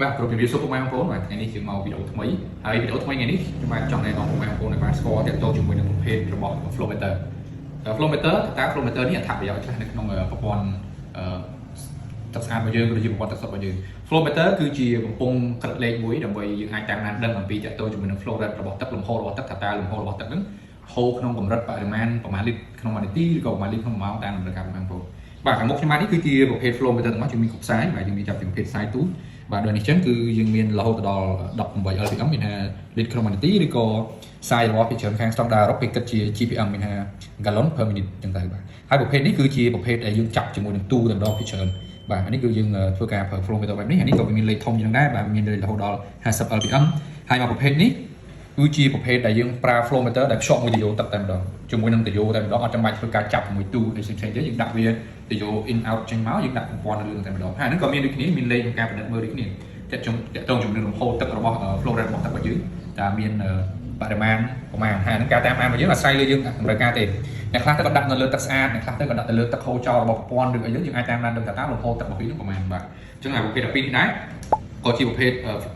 បាទគ្រប់ជំរាបសួរពុកម៉ែបងប្អូនបាទថ្ងៃនេះយើងមកវីដេអូថ្មីហើយវីដេអូថ្មីថ្ងៃនេះខ្ញុំបាទចង់ណែនាំពុកម៉ែបងប្អូនឲ្យបានស្គាល់ទាក់ទងជាមួយនឹងប្រភេទរបស់ Flowmeter Flowmeter តើ Flowmeter នេះអត្ថប្រយោជន៍ខ្លះនៅក្នុងប្រព័ន្ធទឹកស្អាតរបស់យើងឬជាប្រព័ន្ធទឹកសុទ្ធរបស់យើង Flowmeter គឺជាកំពង់ក្រឹតលេខមួយដើម្បីយើងអាចតាមដានដឹងអំពីទាក់ទងជាមួយនឹង flow rate របស់ទឹកលំហូររបស់ទឹកថាតើលំហូររបស់ទឹកហ្នឹងហូរក្នុងកម្រិតបរិមាណប្រមាណលីត្រក្នុងមួយនាទីឬក៏ប្រមាណលីត្រក្នុង1ម៉ោងតាមតម្រូវការបងប្អូនបាទខាងមុខខ្ញុំនេះគឺជាប្រភេទ Flowmeter ទាំងអស់យើងមានគ្រប់ផ្សាយបាទយើងមានចាប់ពីប្រភេទផ្សាយទូបាទដូចនេះចឹងគឺយើងមានរហូតដល់18 LPM មានថាលីត្រក្នុងមួយនាទីឬក៏ផ្សាយរបស់ពីច្រើនខាង standard អឺរ៉ុបគេគិតជា GPM មានថា gallon per minute ចឹងទៅបាទហើយប្រភេទនេះគឺជាប្រភេទដែលយើងចាប់ជាមួយនឹងទូតែម្ដងពីច្រើនបាទនេះគឺយើងធ្វើការប្រើ Flowmeter បែបនេះនេះក៏មានលេខធំយ៉ាងដែរបាទមានរហូតដល់50 LPM ហើយមកប្រភេទនេះគឺជាប្រភេទដែលយើងប្រើ Flowmeter ដែលភ្ជាប់មួយទយោទឹកតែម្ដងជាមួយនឹងទយោតែម្ដងអត់ចាំបាច់ធ្វើការចាប់ជាមួយទូដូចផ្សេងៗទៀតយើងដាក់វាទយោ in out ចេញមកយើងដាក់ប្រព័ន្ធនៅលើតែម្ដងហើយហ្នឹងក៏មានដូចគ្នាមានលេខក្នុងការផលិតមើលដូចគ្នាតាក់ទងជាមួយនឹងលំហូរទឹករបស់ flow rate របស់ទឹករបស់យើងតើមានបរិមាណប្រមាណហើយហ្នឹងការតាមដានរបស់យើងអាស្រ័យលើយើងតម្រូវការទេអ្នកខ្លះទៅក៏ដាក់នៅលើទឹកស្អាតអ្នកខ្លះទៅក៏ដាក់ទៅលើទឹកហូរចោលរបស់ប្រព័ន្ធឬអីយើងអាចតាមដានដឹងថាតើលំហូរទឹករបស់វានឹងប្រមាណបាទអញ្ចឹងអាប្រភេទ12នេះដែរក៏ជាប្រភេទ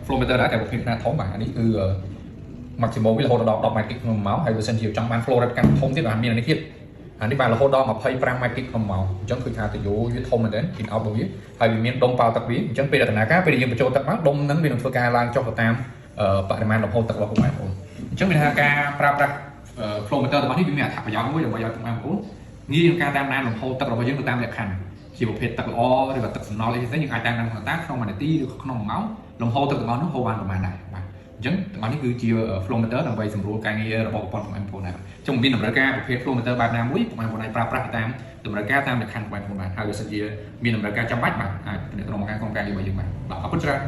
Flowmeter ដែរតែប្រភេទខ្នាតធំបាទអានេះគឺ maximum វារហូតដល់10 ម៉ែត្រគីក្នុង1ម៉ោងហើយបើសិនជាចង់បាន flow rate កាន់ធំទៀតបាទមានអានេះទៀតអានេះបានរហូតដល់25 ម៉ែត្រគីក្នុង1ម៉ោងអញ្ចឹងគឺថាទយោវាធំមែនទែន in out របស់វាហើយវាមានដុំប៉ោទឹកវាអញ្ចឹងពេលដំណើរការពេលយើងបញ្ចូលទឹកមកដុំហ្នឹងវានឹងធ្វើការឡើងចុះទៅតាមបរិមាណលំហូរទឹករបស់បងប្អូនអញ្ចឹងមានថាការប្រើប្រាស់ Flowmeter របស់នេះវាមានអត្ថប្រយោជន៍មួយដើម្បីឲ្យបងប្អូនងាយក្នុងការតាមដានលំហូរទឹករបស់យើងទៅតាមលក្ខខណ្ឌជាប្រភេទទឹកល្អឬក៏ទឹកសំណល់អីផ្សេងយើងអាចតាមដានថាតើក្នុង1នាទីឬក្នុង1ម៉ោងលំហូរទឹកទាំងអស់នោះហូរបានប្រមាណដែរបាទអញ្ចឹងទាំងអស់នេះគឺជា Flowmeter ដើម្បីសម្រួលការងាររបស់ប្រព័ន្ធបងប្អូនដែរអញ្ចឹងមានតម្រូវការប្រភេទ Flowmeter បែបណាមួយបងប្អូនអាចប្រើប្រាស់តាមតម្រូវការតាមលក្ខខណ្ឌបងប្អូនបានហើយបើសិនជាមានតម្រូវការចាំបាច់បាទអាចទំនាក់ទំនងមកខាងក្រុមការងាររបស់យើងបាទអរគុណច្រើន